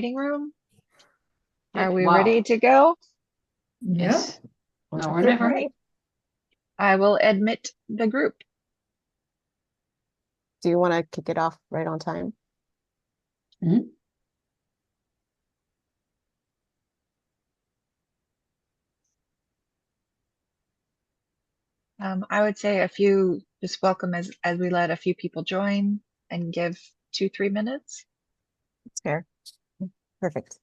Meeting room. Yep. Are we Wow. ready to go? Yep. Now All or never. right. I will admit the group. Do you want to kick it off right on time? Mhm. I would say just welcome as we let a few people join and give 2-3 minutes. It's fair. Perfect.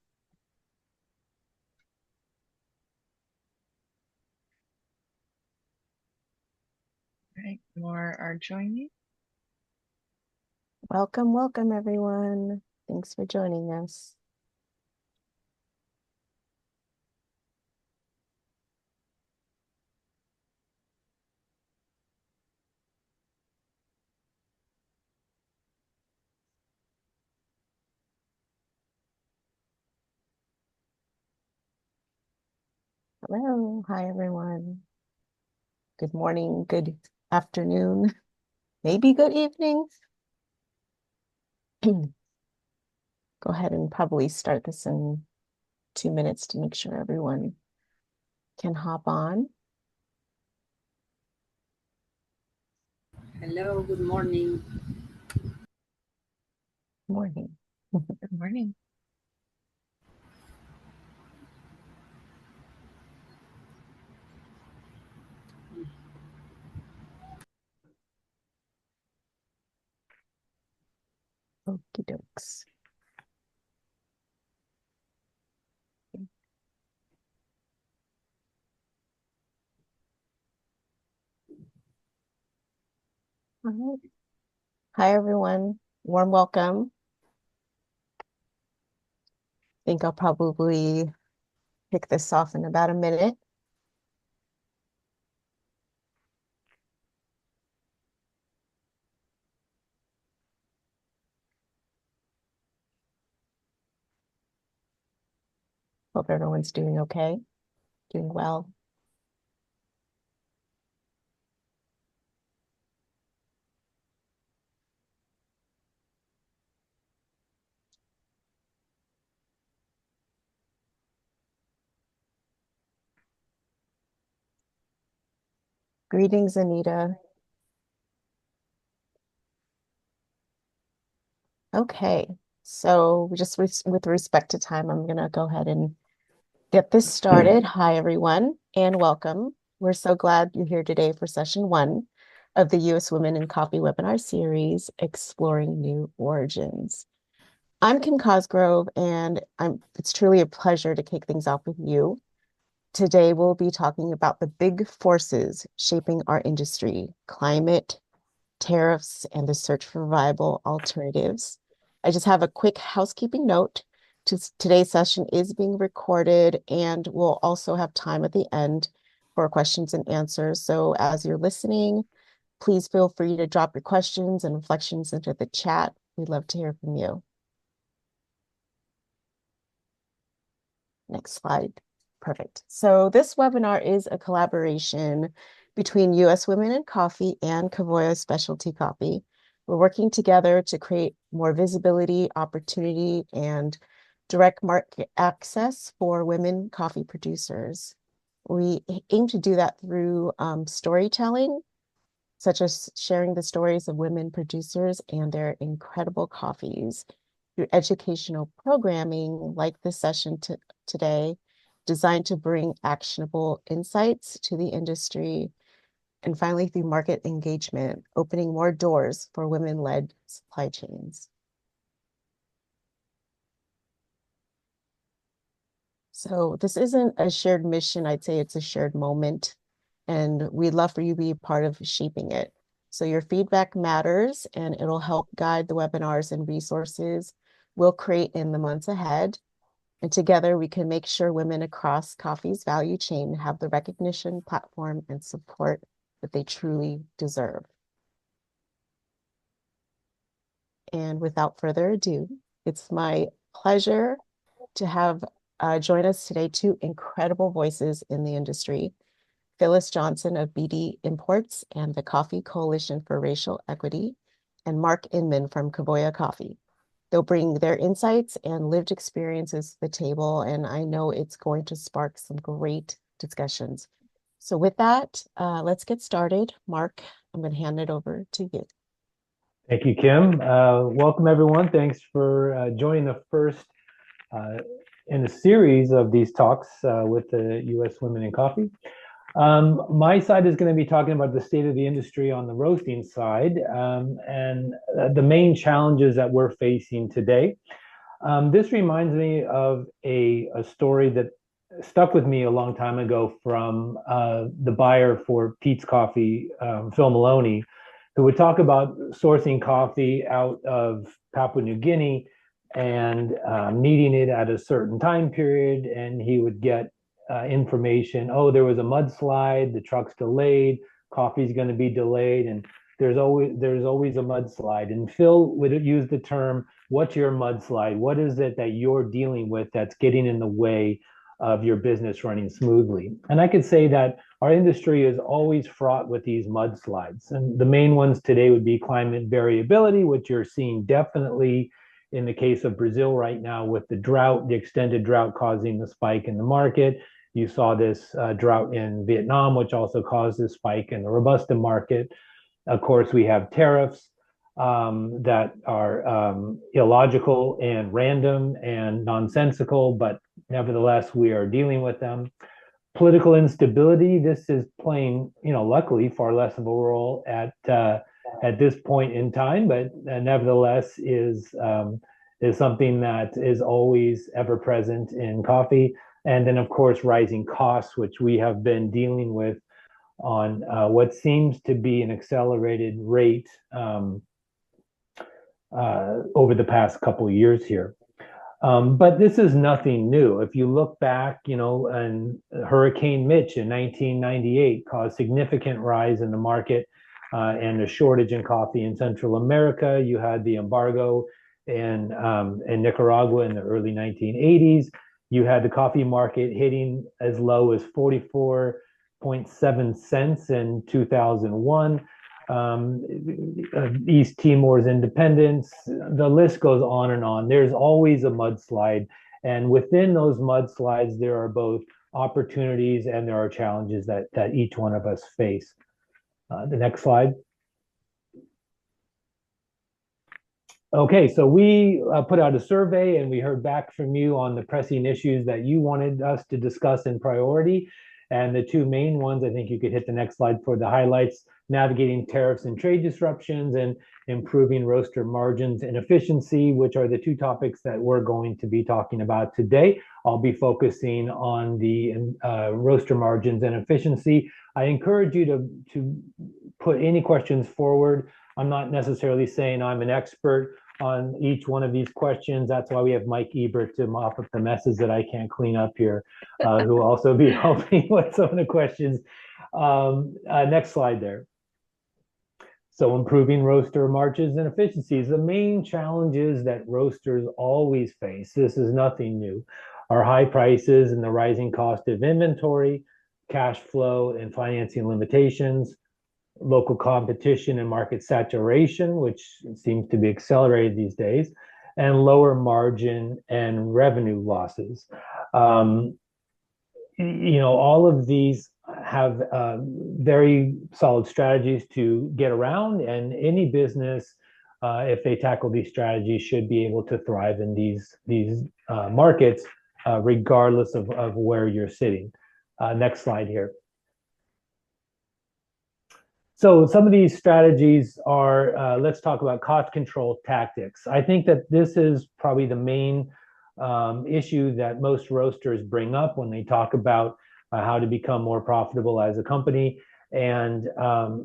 All right, more are joining. Welcome, welcome, everyone. Thanks for joining us. Hello. Hi, everyone. Good morning, good afternoon, maybe good evening. Go ahead and probably start this in 2 minutes to make sure everyone can hop on. Hello, good morning. Morning. Good morning. Okie dokes. All right. Hi, everyone. Warm welcome. I think I'll probably kick this off in about a minute. Hope everyone's doing okay, doing well. Greetings, Anita. Okay, so just with respect to time, I'm going to go ahead and get this started. Hi, everyone, and welcome. We're so glad you're here today for session 1 of the U.S. Women in Coffee webinar series, Exploring New Origins. I'm Kim Cosgrove, and it's truly a pleasure to kick things off with you. Today, we'll be talking about the big forces shaping our industry: climate, tariffs, and the search for viable alternatives. I just have a quick housekeeping note. Today's session is being recorded, and we'll also have time at the end for questions and answers. So as you're listening, please feel free to drop your questions and reflections into the chat. We'd love to hear from you. Next slide. Perfect. So this webinar is a collaboration between US Women in Coffee and Covoya Specialty Coffee. We're working together to create more visibility, opportunity, and direct market access for women coffee producers. We aim to do that through storytelling, such as sharing the stories of women producers and their incredible coffees, through educational programming like this session today, designed to bring actionable insights to the industry, and finally through market engagement, opening more doors for women-led supply chains. So this isn't a shared mission, I'd say it's a shared moment, and we'd love for you to be a part of shaping it. So your feedback matters, and it'll help guide the webinars and resources we'll create in the months ahead. And together we can make sure women across coffee's value chain have the recognition, platform, and support that they truly deserve. And without further ado, it's my pleasure to have join us today 2 incredible voices in the industry: Phyllis Johnson of BD Imports and the Coffee Coalition for Racial Equity, and Mark Inman from Covoya Coffee. They'll bring their insights and lived experiences to the table, and I know it's going to spark some great discussions. So with that, let's get started. Mark, I'm going to hand it over to you. Thank you, Kim. Welcome, everyone. Thanks for joining the first in a series of these talks with the U.S. Women in Coffee. My side is going to be talking about the state of the industry on the roasting side and the main challenges that we're facing today. This reminds me of a story that stuck with me a long time ago from the buyer for Peet's Coffee, Phil Maloney, who would talk about sourcing coffee out of Papua New Guinea and needing it at a certain time period, and he would get information, oh, there was a mudslide, the truck's delayed, coffee's going to be delayed, and there's always a mudslide. And Phil would use the term, what's your mudslide? What is it that you're dealing with that's getting in the way of your business running smoothly? And I could say that our industry is always fraught with these mudslides. And the main ones today would be climate variability, which you're seeing definitely in the case of Brazil right now with the drought, the extended drought causing the spike in the market. You saw this drought in Vietnam, which also caused this spike in the Robusta market. Of course, we have tariffs that are illogical and random and nonsensical, but nevertheless, we are dealing with them. Political instability, this is playing, luckily far less of a role at this point in time, but nevertheless is something that is always ever present in coffee. And then, of course, rising costs, which we have been dealing with on what seems to be an accelerated rate over the past couple of years here. But this is nothing new. If you look back, and Hurricane Mitch in 1998 caused significant rise in the market and a shortage in coffee in Central America. You had the embargo in Nicaragua in the early 1980s. You had the coffee market hitting as low as 44.7 cents in 2001. East Timor's independence, the list goes on and on. There's always a mudslide. And within those mudslides, there are both opportunities and there are challenges that each one of us face. The next slide. Okay, so we put out a survey and we heard back from you on the pressing issues that you wanted us to discuss in priority. And the two main ones, I think you could hit the next slide for the highlights: navigating tariffs and trade disruptions and improving roaster margins and efficiency, which are the two topics that we're going to be talking about today. I'll be focusing on the roaster margins and efficiency. I encourage you to put any questions forward. I'm not necessarily saying I'm an expert on each one of these questions. That's why we have Mike Ebert to mop up the messes that I can't clean up here, who will also be helping with some of the questions. Next slide there. So improving roaster margins and efficiencies. The main challenges that roasters always face, this is nothing new, are high prices and the rising cost of inventory, cash flow and financing limitations, local competition and market saturation, which seems to be accelerated these days, and lower margin and revenue losses. All of these have very solid strategies to get around, and any business, if they tackle these strategies, should be able to thrive in these markets, regardless of where you're sitting. Next slide here. So some of these strategies are, let's talk about cost control tactics. I think that this is probably the main issue that most roasters bring up when they talk about how to become more profitable as a company. And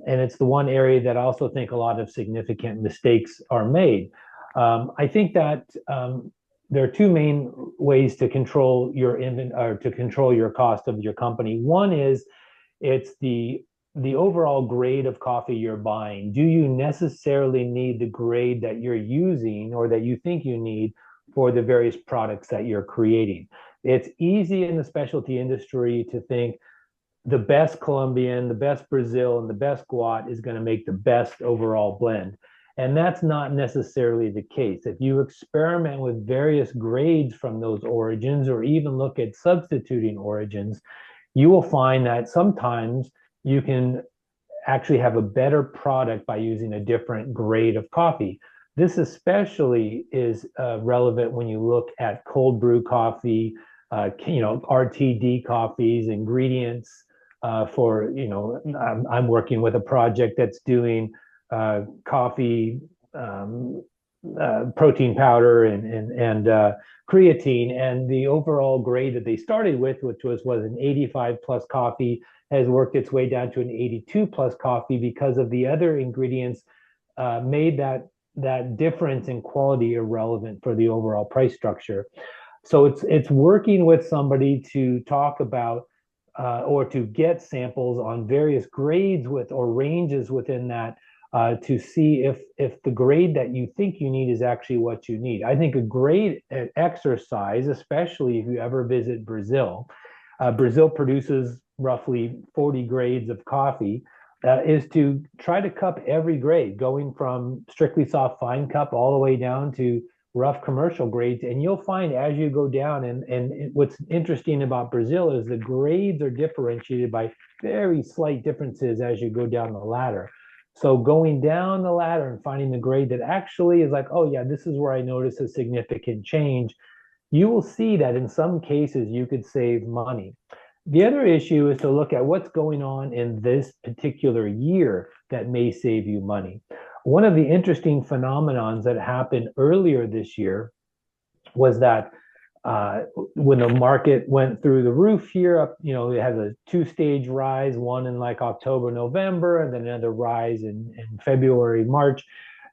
it's the one area that I also think a lot of significant mistakes are made. I think that there are two main ways to control your cost of your company. One is it's the overall grade of coffee you're buying. Do you necessarily need the grade that you're using or that you think you need for the various products that you're creating? It's easy in the specialty industry to think the best Colombian, the best Brazil, and the best Guat is going to make the best overall blend. And that's not necessarily the case. If you experiment with various grades from those origins, or even look at substituting origins, you will find that sometimes you can actually have a better product by using a different grade of coffee. This especially is relevant when you look at cold brew coffee, RTD coffees, ingredients for, I'm working with a project that's doing coffee, protein powder and creatine, and the overall grade that they started with, which was an 85 plus coffee, has worked its way down to an 82 plus coffee because of the other ingredients made that difference in quality irrelevant for the overall price structure. So it's working with somebody to talk about or to get samples on various grades with or ranges within that to see if the grade that you think you need is actually what you need. I think a great exercise, especially if you ever visit Brazil, Brazil produces roughly 40 grades of coffee, is to try to cup every grade, going from strictly soft fine cup all the way down to rough commercial grades. And you'll find as you go down, and what's interesting about Brazil is the grades are differentiated by very slight differences as you go down the ladder. So going down the ladder and finding the grade that actually is like, oh yeah, this is where I notice a significant change, you will see that in some cases you could save money. The other issue is to look at what's going on in this particular year that may save you money. One of the interesting phenomenons that happened earlier this year was that when the market went through the roof here, it has a two-stage rise, one in like October, November, and then another rise in February, March,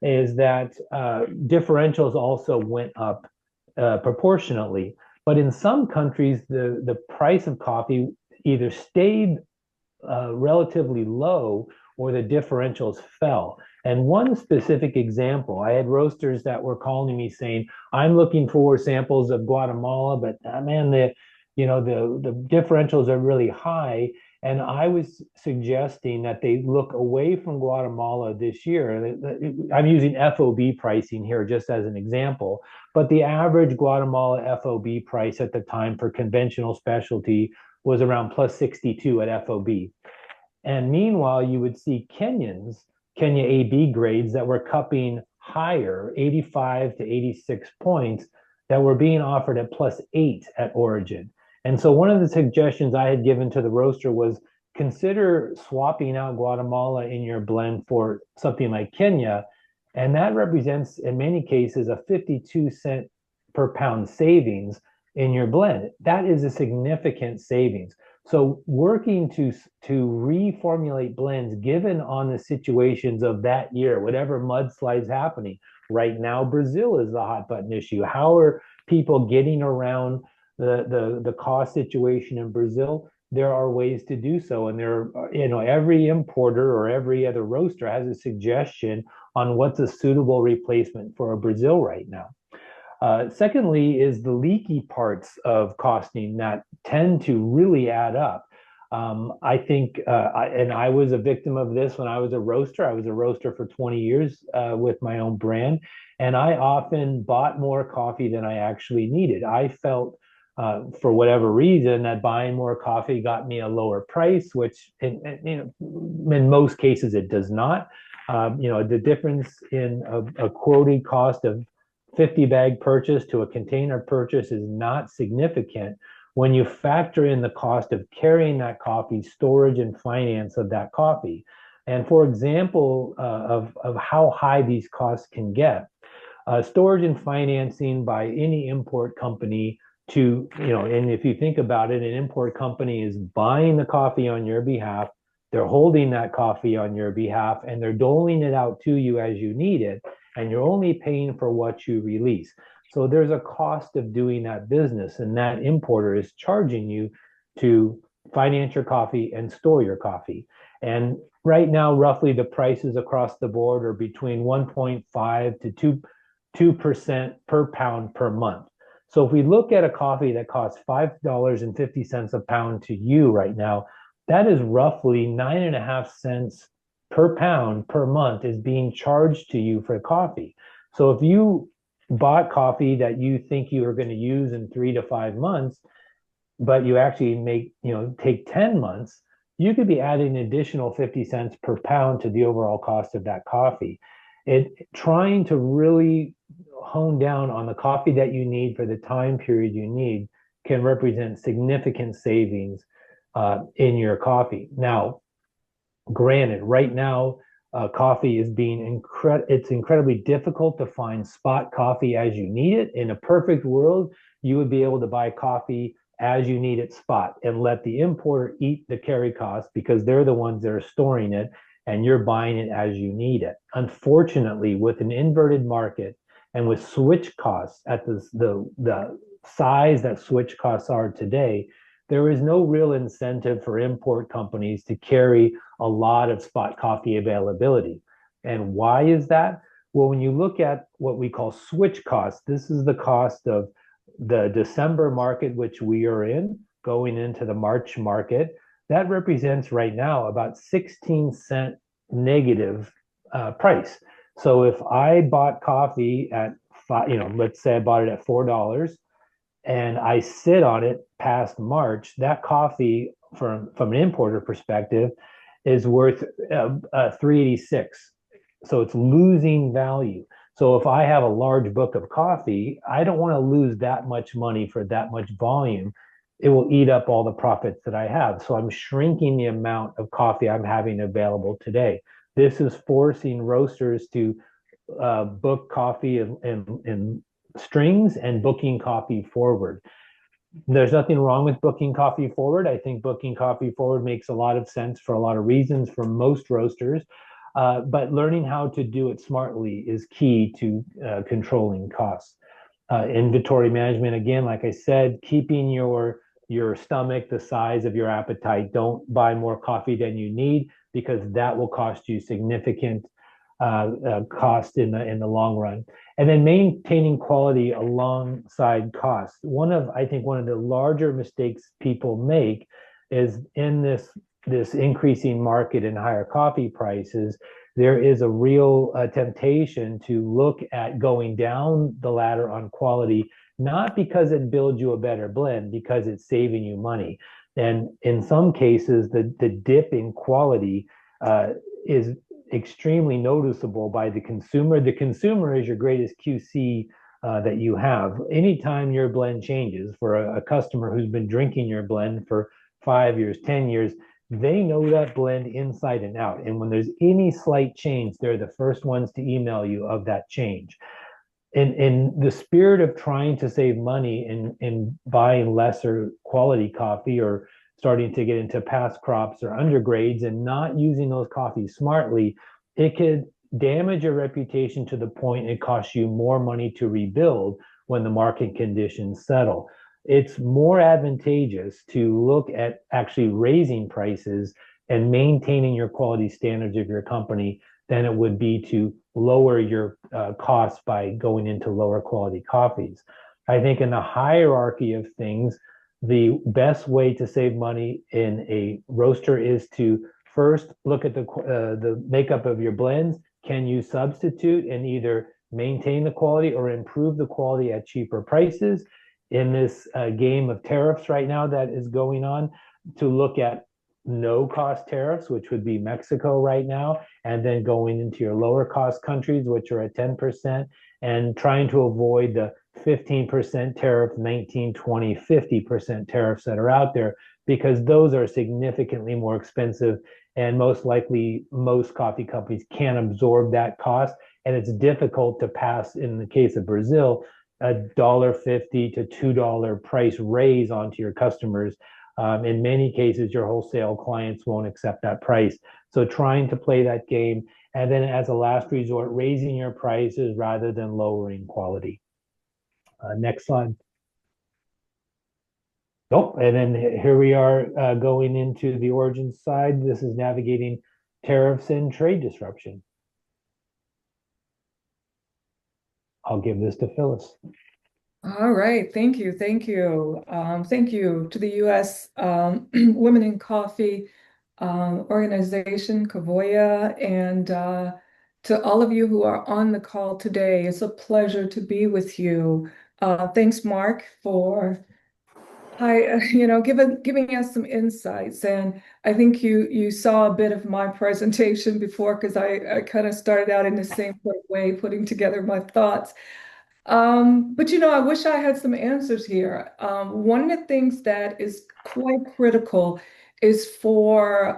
is that differentials also went up proportionately. But in some countries, the price of coffee either stayed relatively low or the differentials fell. And one specific example, I had roasters that were calling me saying, I'm looking for samples of Guatemala, but man, the differentials are really high. And I was suggesting that they look away from Guatemala this year. I'm using FOB pricing here just as an example, but the average Guatemala FOB price at the time for conventional specialty was around plus 62 at FOB. And meanwhile, you would see Kenya AB grades that were cupping higher, 85 to 86 points, that were being offered at plus 8 at origin. And so one of the suggestions I had given to the roaster was consider swapping out Guatemala in your blend for something like Kenya. And that represents, in many cases, a 52-cent per pound savings in your blend. That is a significant savings. So working to reformulate blends given on the situations of that year, whatever mudslides happening. Right now, Brazil is the hot button issue. How are people getting around the cost situation in Brazil? There are ways to do so, and every importer or every other roaster has a suggestion on what's a suitable replacement for a Brazil right now. Secondly is the leaky parts of costing that tend to really add up. I think, and I was a victim of this when I was a roaster. I was a roaster for 20 years with my own brand, and I often bought more coffee than I actually needed. I felt, for whatever reason, that buying more coffee got me a lower price, which in most cases it does not. The difference in a quoted cost of 50 bag purchase to a container purchase is not significant when you factor in the cost of carrying that coffee, storage and finance of that coffee. And for example, of how high these costs can get, storage and financing by any import company and if you think about it, an import company is buying the coffee on your behalf, they're holding that coffee on your behalf, and they're doling it out to you as you need it, and you're only paying for what you release. So there's a cost of doing that business, and that importer is charging you to finance your coffee and store your coffee. And right now, roughly the prices across the board are between 1.5 to 2% per pound per month. So if we look at a coffee that costs $5.50 a pound to you right now, that is roughly 9.5 cents per pound per month is being charged to you for coffee. So if you bought coffee that you think you are going to use in 3 to 5 months, but you actually take 10 months, you could be adding an additional 50 cents per pound to the overall cost of that coffee. Trying to really hone down on the coffee that you need for the time period you need can represent significant savings in your coffee. Now, granted, right now, coffee is it's incredibly difficult to find spot coffee as you need it. In a perfect world, you would be able to buy coffee as you need it spot and let the importer eat the carry cost because they're the ones that are storing it and you're buying it as you need it. Unfortunately, with an inverted market and with switch costs at the size that switch costs are today, there is no real incentive for import companies to carry a lot of spot coffee availability. And why is that? Well, when you look at what we call switch costs, this is the cost of the December market, which we are in, going into the March market. That represents right now about 16-cent negative price. So if I bought coffee at let's say I bought it at $4 and I sit on it past March, that coffee from an importer perspective is worth 386. So it's losing value. So if I have a large book of coffee, I don't want to lose that much money for that much volume. It will eat up all the profits that I have. So I'm shrinking the amount of coffee I'm having available today. This is forcing roasters to book coffee in strings and booking coffee forward. There's nothing wrong with booking coffee forward. I think booking coffee forward makes a lot of sense for a lot of reasons for most roasters. But learning how to do it smartly is key to controlling costs. Inventory management, again, like I said, keeping your stomach the size of your appetite. Don't buy more coffee than you need because that will cost you significant cost in the long run. And then maintaining quality alongside cost. I think one of the larger mistakes people make is in this increasing market and higher coffee prices, there is a real temptation to look at going down the ladder on quality, not because it builds you a better blend, because it's saving you money. And in some cases, the dip in quality is extremely noticeable by the consumer. The consumer is your greatest QC that you have. Anytime your blend changes for a customer who's been drinking your blend for 5 years, 10 years, they know that blend inside and out. And when there's any slight change, they're the first ones to email you of that change. In the spirit of trying to save money in buying lesser quality coffee or starting to get into past crops or undergrades and not using those coffees smartly, it could damage your reputation to the point it costs you more money to rebuild when the market conditions settle. It's more advantageous to look at actually raising prices and maintaining your quality standards of your company than it would be to lower your costs by going into lower quality coffees. I think in the hierarchy of things, the best way to save money in a roaster is to first look at the makeup of your blends. Can you substitute and either maintain the quality or improve the quality at cheaper prices? In this game of tariffs right now that is going on, to look at no cost tariffs, which would be Mexico right now, and then going into your lower cost countries, which are at 10%, and trying to avoid the 15% tariff, 19, 20, 50% tariffs that are out there, because those are significantly more expensive. And most likely, most coffee companies can't absorb that cost. And it's difficult to pass, in the case of Brazil, $1.50 to $2 price raise onto your customers. In many cases, your wholesale clients won't accept that price. So trying to play that game. And then as a last resort, raising your prices rather than lowering quality. Next slide. Oh, and then here we are going into the origins side. This is navigating tariffs and trade disruption. I'll give this to Phyllis. All right, thank you, thank you. Thank you to the U.S. Women in Coffee organization, Covoya, and to all of you who are on the call today. It's a pleasure to be with you. Thanks, Mark, for giving us some insights. And I think you saw a bit of my presentation before because I kind of started out in the same way, putting together my thoughts. But I wish I had some answers here. One of the things that is quite critical is for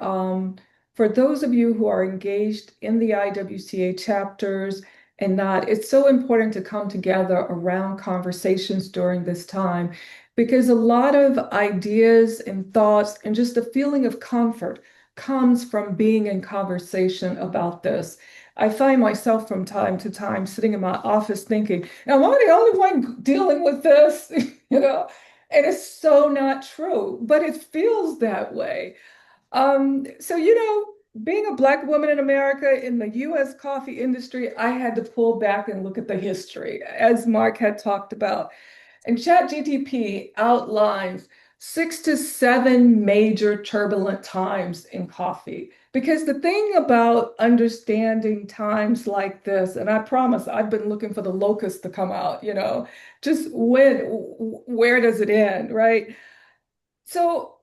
those of you who are engaged in the IWCA chapters and not, it's so important to come together around conversations during this time because a lot of ideas and thoughts and just a feeling of comfort comes from being in conversation about this. I find myself from time to time sitting in my office thinking, am I the only one dealing with this? And it's so not true, but it feels that way. Being a Black woman in America in the US coffee industry, I had to pull back and look at the history, as Mark had talked about. And ChatGPT outlines 6 to 7 major turbulent times in coffee. Because the thing about understanding times like this, and I promise I've been looking for the locust to come out, just where does it end, right? So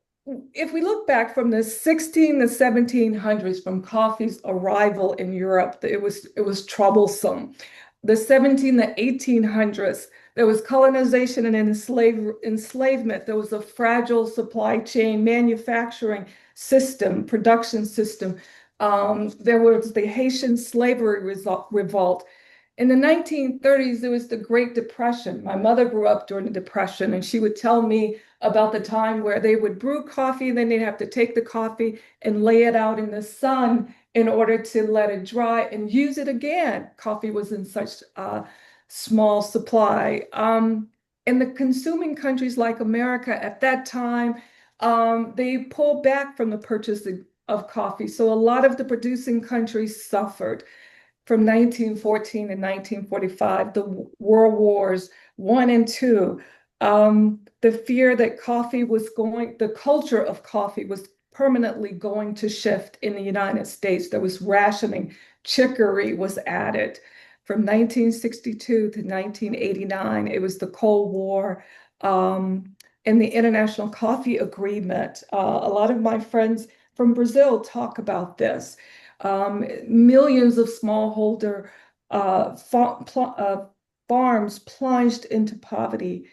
if we look back from the 16 to 1700s, from coffee's arrival in Europe, it was troublesome. The 17 to 1800s, there was colonization and enslavement. There was a fragile supply chain, manufacturing system, production system. There was the Haitian slavery revolt. In the 1930s, there was the Great Depression. My mother grew up during the Depression, and she would tell me about the time where they would brew coffee, then they'd have to take the coffee and lay it out in the sun in order to let it dry and use it again. Coffee was in such small supply. In the consuming countries like America at that time, they pulled back from the purchase of coffee. So a lot of the producing countries suffered. From 1914 to 1945, the World Wars I and II, the fear that the culture of coffee was permanently going to shift in the United States. There was rationing, chicory was added. From 1962 to 1989, it was the Cold War and the International Coffee Agreement. A lot of my friends from Brazil talk about this. Millions of smallholder farms plunged into poverty.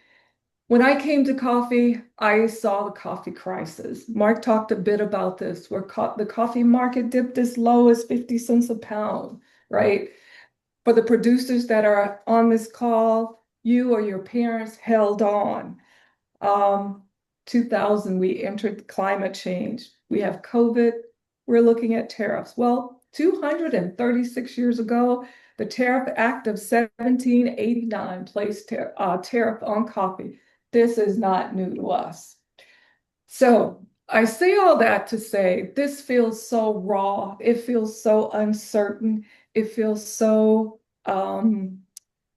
When I came to coffee, I saw the coffee crisis. Mark talked a bit about this, where the coffee market dipped as low as 50 cents a pound, right? For the producers that are on this call, you or your parents held on. 2000, we entered climate change. We have COVID. We're looking at tariffs. Well, 236 years ago, the Tariff Act of 1789 placed tariff on coffee. This is not new to us. So I say all that to say this feels so raw. It feels so uncertain. It feels so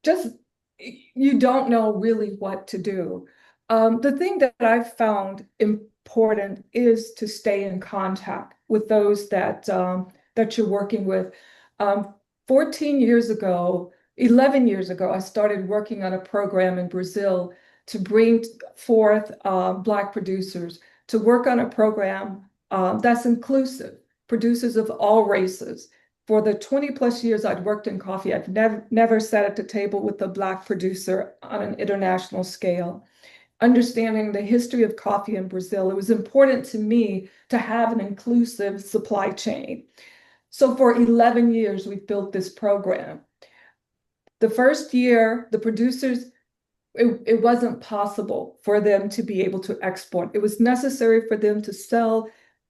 just you don't know really what to do. The thing that I've found important is to stay in contact with those that you're working with. 11 years ago, I started working on a program in Brazil to bring forth Black producers to work on a program that's inclusive, producers of all races. For the 20 plus years I'd worked in coffee, I've never sat at the table with a Black producer on an international scale. Understanding the history of coffee in Brazil, it was important to me to have an inclusive supply chain. So for 11 years, we've built this program. The first year, the producers, it wasn't possible for them to be able to export. It was necessary for them to sell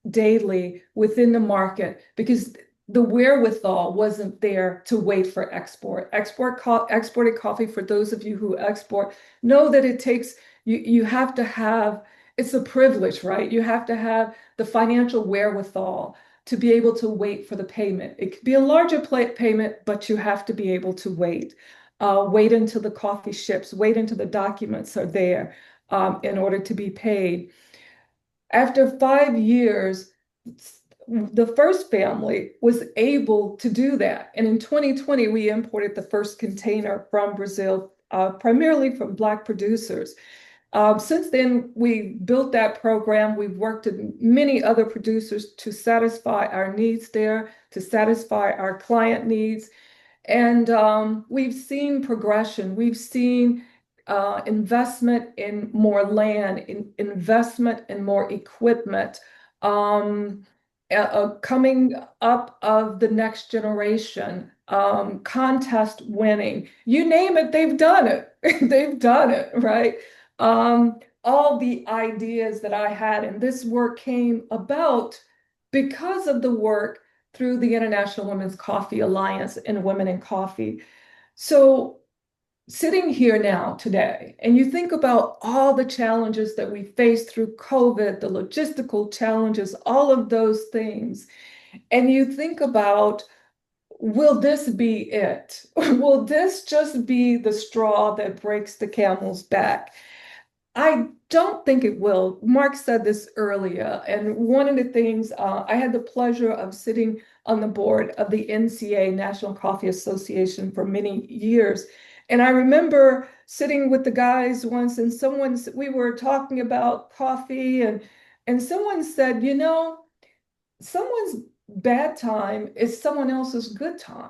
daily within the market because the wherewithal wasn't there to wait for export. Exported coffee, for those of you who export, know that it takes, you have to have, it's a privilege, right? You have to have the financial wherewithal to be able to wait for the payment. It could be a larger payment, but you have to be able to wait. Wait until the coffee ships, wait until the documents are there in order to be paid. After 5 years, the first family was able to do that. And in 2020, we imported the first container from Brazil, primarily from Black producers. Since then, we built that program. We've worked with many other producers to satisfy our needs there, to satisfy our client needs. And we've seen progression. We've seen investment in more land, investment in more equipment, coming up of the next generation, contest winning. You name it, they've done it. They've done it, right? All the ideas that I had in this work came about because of the work through the International Women's Coffee Alliance and Women in Coffee. So sitting here now today, and you think about all the challenges that we faced through COVID, the logistical challenges, all of those things, and you think about, will this be it? Will this just be the straw that breaks the camel's back? I don't think it will. Mark said this earlier, and one of the things, I had the pleasure of sitting on the board of the NCA, National Coffee Association, for many years. And I remember sitting with the guys once, and we were talking about coffee, and someone said, you know, someone's bad time is someone else's good time.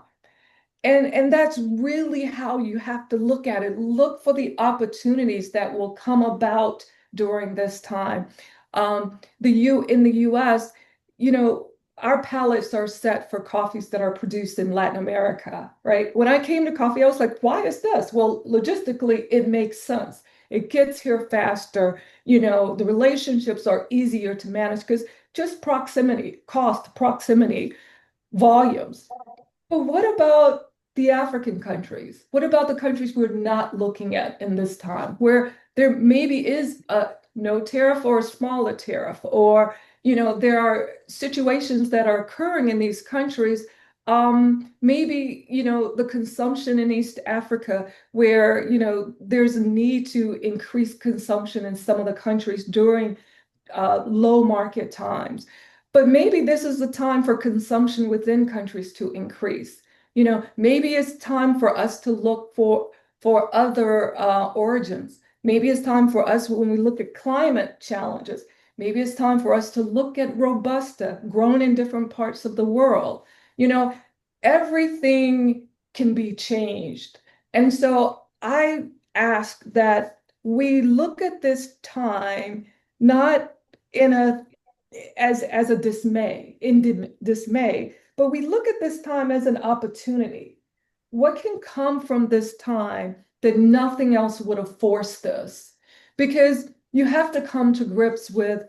And that's really how you have to look at it. Look for the opportunities that will come about during this time. In the US, you know, our palates are set for coffees that are produced in Latin America, right? When I came to coffee, I was like, why is this? Well, logistically, it makes sense. It gets here faster. You know, the relationships are easier to manage because just proximity, cost, proximity, volumes. But what about the African countries? What about the countries we're not looking at in this time, where there maybe is a no tariff or a smaller tariff, or you know there are situations that are occurring in these countries? Maybe you know the consumption in East Africa, where you know there's a need to increase consumption in some of the countries during low market times. But maybe this is the time for consumption within countries to increase. You know, maybe it's time for us to look for other origins. Maybe it's time for us, when we look at climate challenges, maybe it's time for us to look at Robusta grown in different parts of the world. You know, everything can be changed. And so I ask that we look at this time not in a as a dismay, but we look at this time as an opportunity. What can come from this time that nothing else would have forced us? Because you have to come to grips with,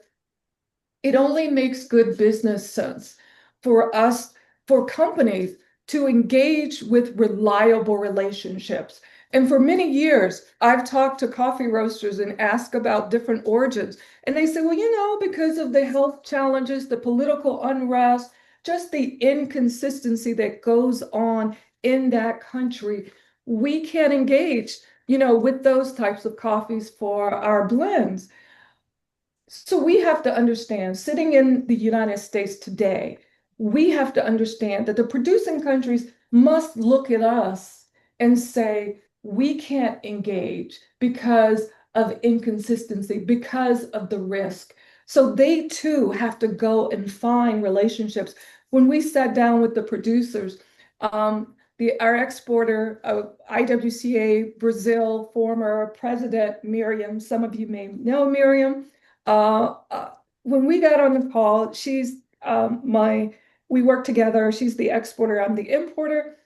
it only makes good business sense for us, for companies to engage with reliable relationships. And for many years, I've talked to coffee roasters and asked about different origins. And they say, well, you know, because of the health challenges, the political unrest, just the inconsistency that goes on in that country, we can't engage, you know, with those types of coffees for our blends. So we have to understand, sitting in the United States today, we have to understand that the producing countries must look at us and say, we can't engage because of inconsistency, because of the risk. So they too have to go and find relationships. When we sat down with the producers, our exporter of IWCA Brazil, former president Miriam, some of you may know Miriam. When we got on the call, we work together. She's the exporter, I'm the importer.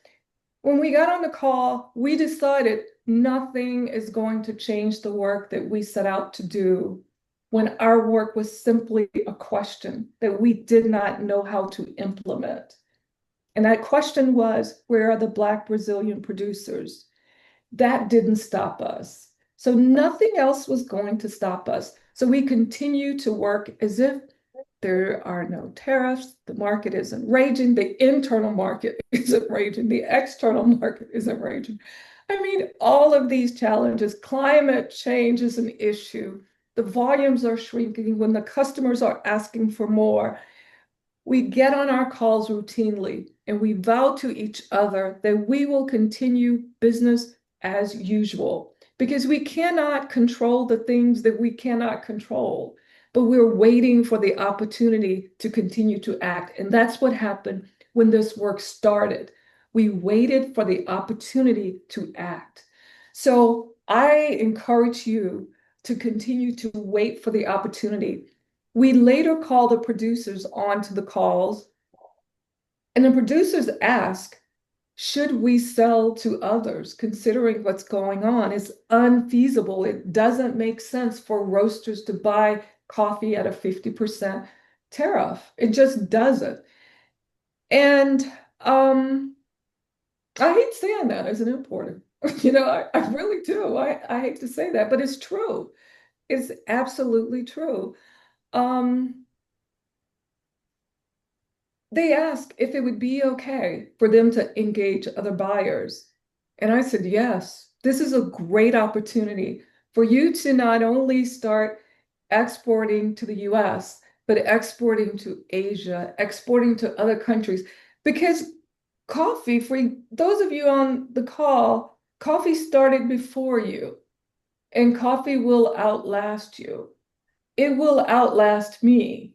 When we got on the call, we decided nothing is going to change the work that we set out to do when our work was simply a question that we did not know how to implement. And that question was, where are the Black Brazilian producers? That didn't stop us. So nothing else was going to stop us. So we continue to work as if there are no tariffs, the market isn't raging, the internal market isn't raging, the external market isn't raging. I mean, all of these challenges, climate change is an issue. The volumes are shrinking when the customers are asking for more. We get on our calls routinely and we vow to each other that we will continue business as usual because we cannot control the things that we cannot control, but we're waiting for the opportunity to continue to act. And that's what happened when this work started. We waited for the opportunity to act. So I encourage you to continue to wait for the opportunity. We later call the producers onto the calls, and the producers ask, should we sell to others considering what's going on? It's unfeasible. It doesn't make sense for roasters to buy coffee at a 50% tariff. It just doesn't. And I hate saying that as an importer. I really do. I hate to say that, but it's true. It's absolutely true. They asked if it would be okay for them to engage other buyers. And I said, yes, this is a great opportunity for you to not only start exporting to the US, but exporting to Asia, exporting to other countries. Because coffee, for those of you on the call, coffee started before you, and coffee will outlast you. It will outlast me.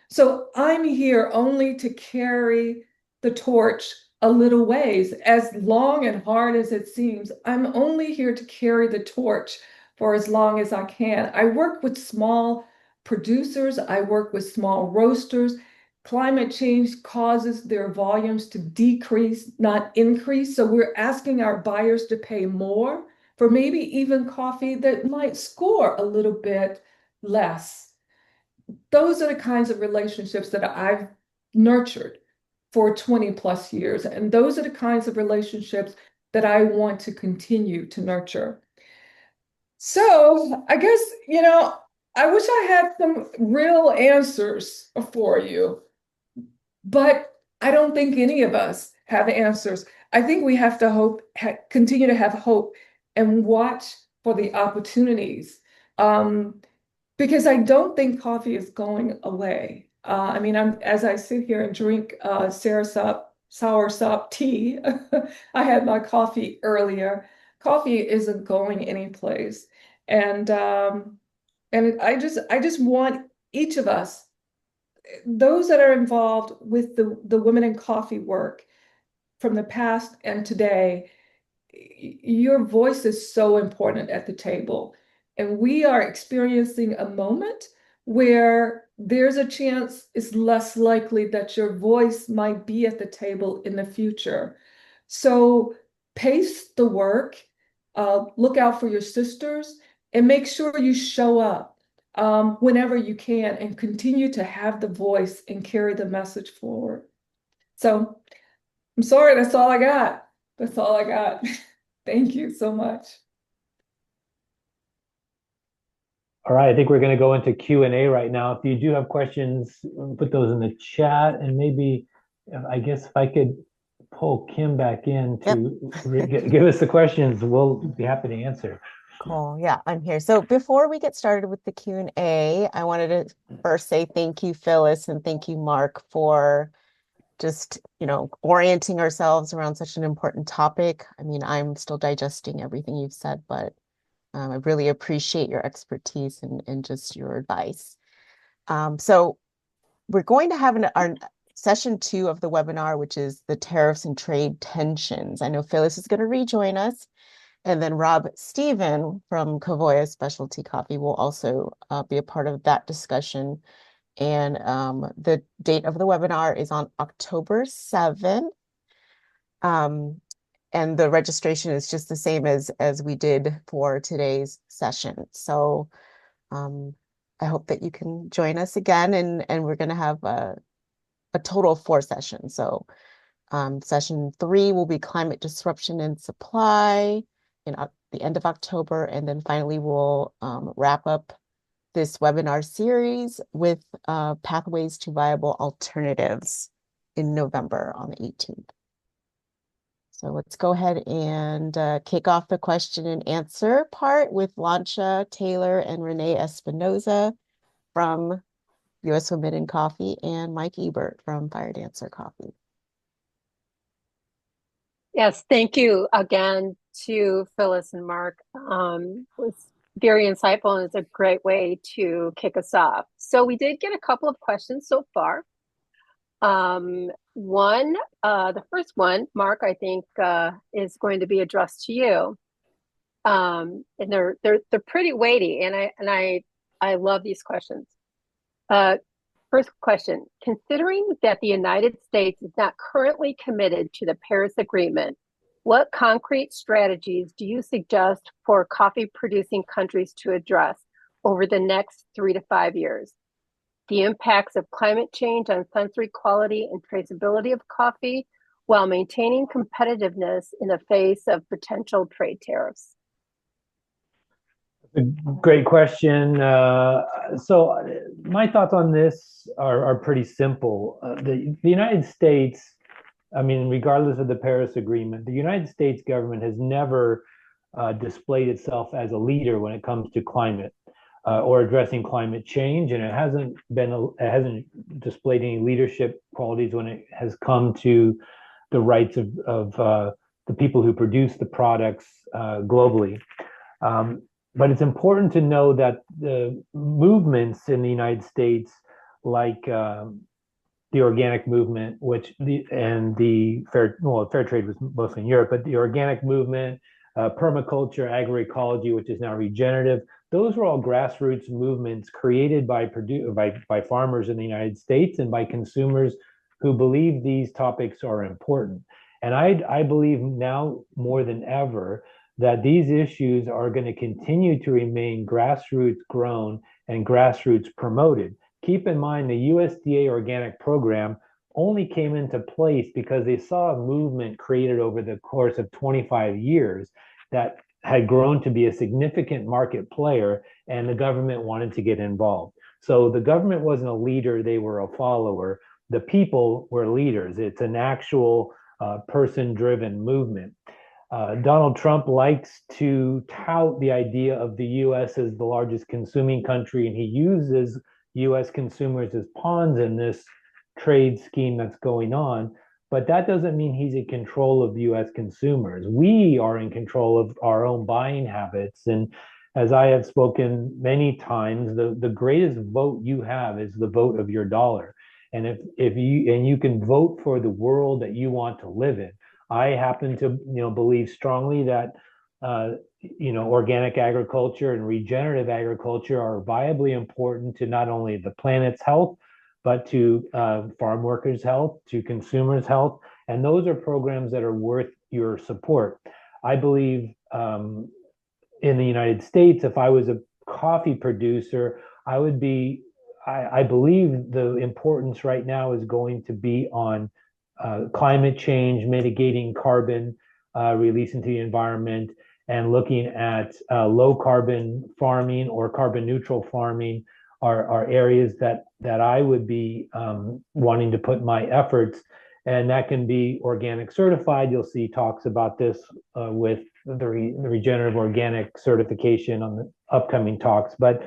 So I'm here only to carry the torch a little ways, as long and hard as it seems. I'm only here to carry the torch for as long as I can. I work with small producers, I work with small roasters. Climate change causes their volumes to decrease, not increase. So we're asking our buyers to pay more for maybe even coffee that might score a little bit less. Those are the kinds of relationships that I've nurtured for 20 plus years. And those are the kinds of relationships that I want to continue to nurture. So I guess, I wish I had some real answers for you, but I don't think any of us have answers. I think we have to continue to have hope and watch for the opportunities. Because I don't think coffee is going away. As I sit here and drink soursop tea, I had my coffee earlier. Coffee isn't going anyplace, and I just want each of us, those that are involved with the Women in Coffee work from the past and today, your voice is so important at the table. And we are experiencing a moment where there's a chance it's less likely that your voice might be at the table in the future. So pace the work, look out for your sisters, and make sure you show up whenever you can and continue to have the voice and carry the message forward. So I'm sorry, that's all I got. That's all I got. Thank you so much. All right, I think we're going to go into Q&A right now. If you do have questions, put those in the chat, and maybe, I guess if I could pull Kim back in to give us the questions, we'll be happy to answer. Cool. Yeah, I'm here. So before we get started with the Q&A, I wanted to first say thank you, Phyllis, and thank you, Mark, for just, orienting ourselves around such an important topic. I'm still digesting everything you've said, but I really appreciate your expertise and just your advice. So we're going to have our session 2 of the webinar, which is the tariffs and trade tensions. I know Phyllis is going to rejoin us, and then Rob Stephen from Covoya Specialty Coffee will also be a part of that discussion. And the date of the webinar is on October 7th. And the registration is just the same as we did for today's session. So I hope that you can join us again, and we're going to have a total of 4 sessions. So session 3 will be climate disruption and supply in the end of October, and then finally we'll wrap up this webinar series with pathways to viable alternatives in November on the 18th. So let's go ahead and kick off the question and answer part with Lansha Taylor and Renee Espinoza from US Women in Coffee, and Mike Ebert from Fire Dancer Coffee. Yes, thank you again to Phyllis and Mark. It was very insightful, and it's a great way to kick us off. So we did get a couple of questions so far. The first one, Mark, I think is going to be addressed to you. And they're pretty weighty, and I love these questions. First question, considering that the United States is not currently committed to the Paris Agreement, what concrete strategies do you suggest for coffee producing countries to address over the next 3 to 5 years? The impacts of climate change on sensory quality and traceability of coffee while maintaining competitiveness in the face of potential trade tariffs. Great question. So my thoughts on this are pretty simple. The United States, I mean, regardless of the Paris Agreement, the United States government has never displayed itself as a leader when it comes to climate or addressing climate change, and it hasn't displayed any leadership qualities when it has come to the rights of the people who produce the products globally. But it's important to know that the movements in the United States, like the organic movement, fair trade was mostly in Europe, but the organic movement, permaculture, agroecology, which is now regenerative, those were all grassroots movements created by farmers in the United States and by consumers who believe these topics are important. And I believe now more than ever that these issues are going to continue to remain grassroots grown and grassroots promoted. Keep in mind the USDA organic program only came into place because they saw a movement created over the course of 25 years that had grown to be a significant market player, and the government wanted to get involved. So the government wasn't a leader, they were a follower. The people were leaders. It's an actual person-driven movement. Donald Trump likes to tout the idea of the U.S. as the largest consuming country, and he uses U.S. consumers as pawns in this trade scheme that's going on. But that doesn't mean he's in control of U.S. consumers. We are in control of our own buying habits. And as I have spoken many times, the greatest vote you have is the vote of your dollar. And if you can vote for the world that you want to live in. I happen to believe strongly that organic agriculture and regenerative agriculture are viably important to not only the planet's health, but to farm workers' health, to consumers' health. And those are programs that are worth your support. I believe in the United States, if I was a coffee producer, I believe the importance right now is going to be on climate change, mitigating carbon release into the environment, and looking at low carbon farming or carbon neutral farming are areas that I would be wanting to put my efforts. And that can be organic certified. You'll see talks about this with the regenerative organic certification on the upcoming talks. But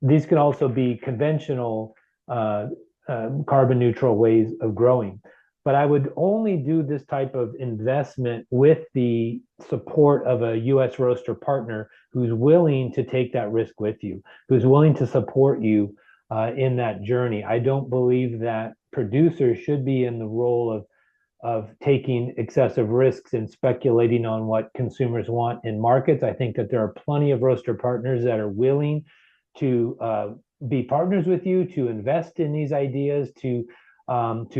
these can also be conventional carbon neutral ways of growing. But I would only do this type of investment with the support of a U.S. roaster partner who's willing to take that risk with you, who's willing to support you in that journey. I don't believe that producers should be in the role of taking excessive risks and speculating on what consumers want in markets. I think that there are plenty of roaster partners that are willing to be partners with you, to invest in these ideas, to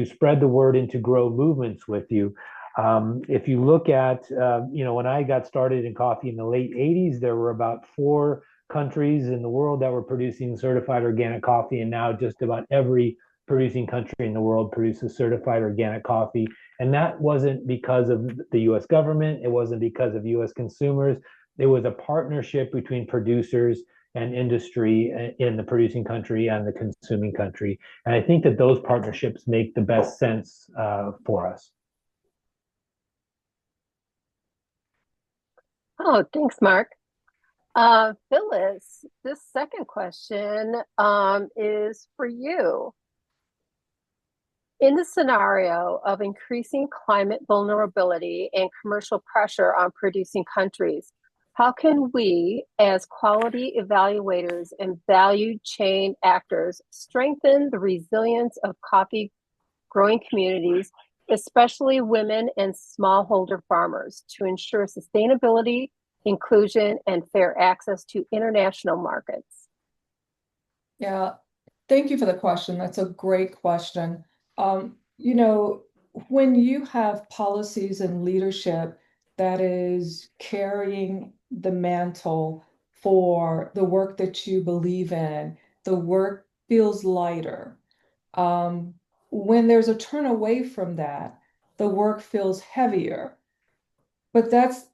spread the word and to grow movements with you. If you look at, when I got started in coffee in the late 80s, there were about 4 countries in the world that were producing certified organic coffee, and now just about every producing country in the world produces certified organic coffee. And that wasn't because of the U.S. government. It wasn't because of U.S. consumers. It was a partnership between producers and industry in the producing country and the consuming country. And I think that those partnerships make the best sense for us. Oh, thanks, Mark. Phyllis, this second question is for you. In the scenario of increasing climate vulnerability and commercial pressure on producing countries, how can we, as quality evaluators and value chain actors, strengthen the resilience of coffee growing communities, especially women and smallholder farmers, to ensure sustainability, inclusion, and fair access to international markets? Yeah, thank you for the question. That's a great question. When you have policies and leadership that is carrying the mantle for the work that you believe in, the work feels lighter. When there's a turn away from that, the work feels heavier. But that's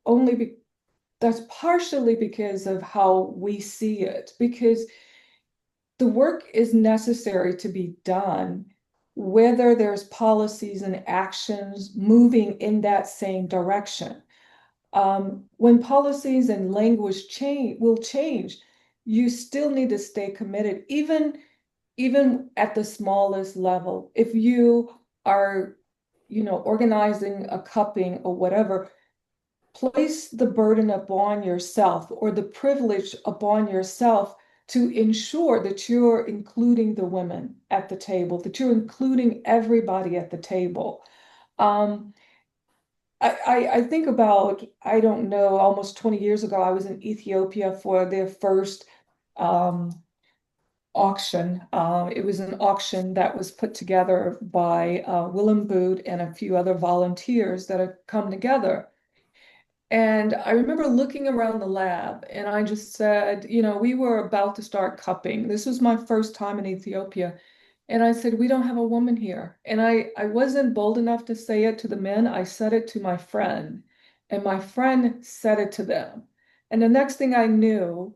partially because of how we see it, because the work is necessary to be done, whether there's policies and actions moving in that same direction. When policies and language will change, you still need to stay committed, even at the smallest level. If you are, organizing a cupping or whatever, place the burden upon yourself or the privilege upon yourself to ensure that you're including the women at the table, that you're including everybody at the table. I think about, I don't know, almost 20 years ago, I was in Ethiopia for their first auction. It was an auction that was put together by Willem Boot and a few other volunteers that have come together. And I remember looking around the lab and I just said, we were about to start cupping. This was my first time in Ethiopia. And I said, we don't have a woman here. And I wasn't bold enough to say it to the men. I said it to my friend. And my friend said it to them. And the next thing I knew,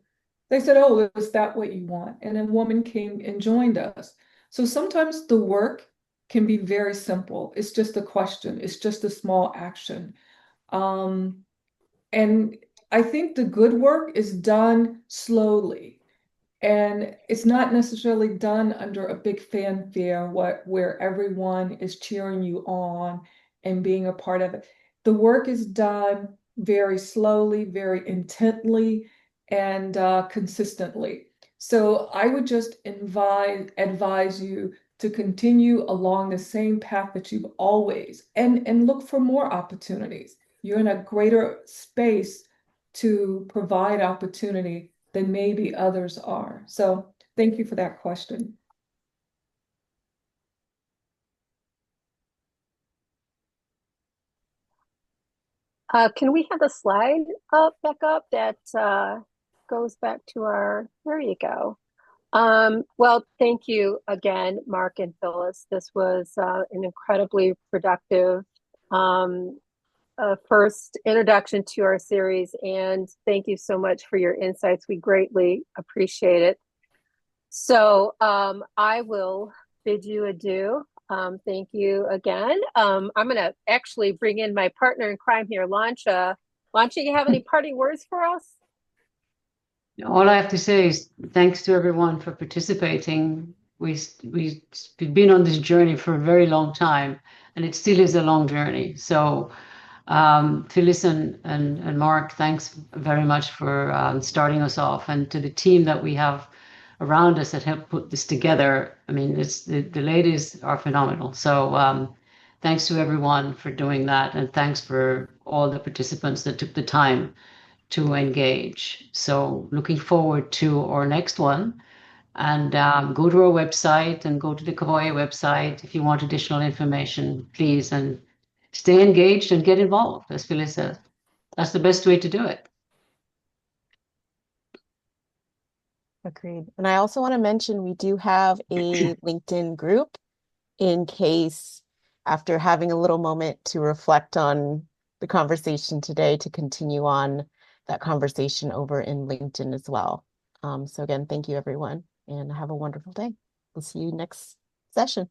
they said, oh, is that what you want? And a woman came and joined us. So sometimes the work can be very simple. It's just a question. It's just a small action. And I think the good work is done slowly. And it's not necessarily done under a big fanfare where everyone is cheering you on and being a part of it. The work is done very slowly, very intently, and consistently. So I would just advise you to continue along the same path that you've always, and look for more opportunities. You're in a greater space to provide opportunity than maybe others are. So thank you for that question. Can we have the slide back up that goes back to there you go. Well, thank you again, Mark and Phyllis. This was an incredibly productive first introduction to our series, and thank you so much for your insights. We greatly appreciate it. So I will bid you adieu. Thank you again. I'm going to actually bring in my partner in crime here, Lansha. Lansha, you have any parting words for us? All I have to say is thanks to everyone for participating. We've been on this journey for a very long time, and it still is a long journey. So Phyllis and Mark, thanks very much for starting us off, and to the team that we have around us that helped put this together. I mean, the ladies are phenomenal. So thanks to everyone for doing that, and thanks for all the participants that took the time to engage. So looking forward to our next one, and go to our website and go to the Covoya website if you want additional information, please, and stay engaged and get involved, as Phyllis says. That's the best way to do it. Agreed. And I also want to mention we do have a LinkedIn group in case, after having a little moment to reflect on the conversation today, to continue on that conversation over in LinkedIn as well. So again, thank you everyone, and have a wonderful day. We'll see you next session.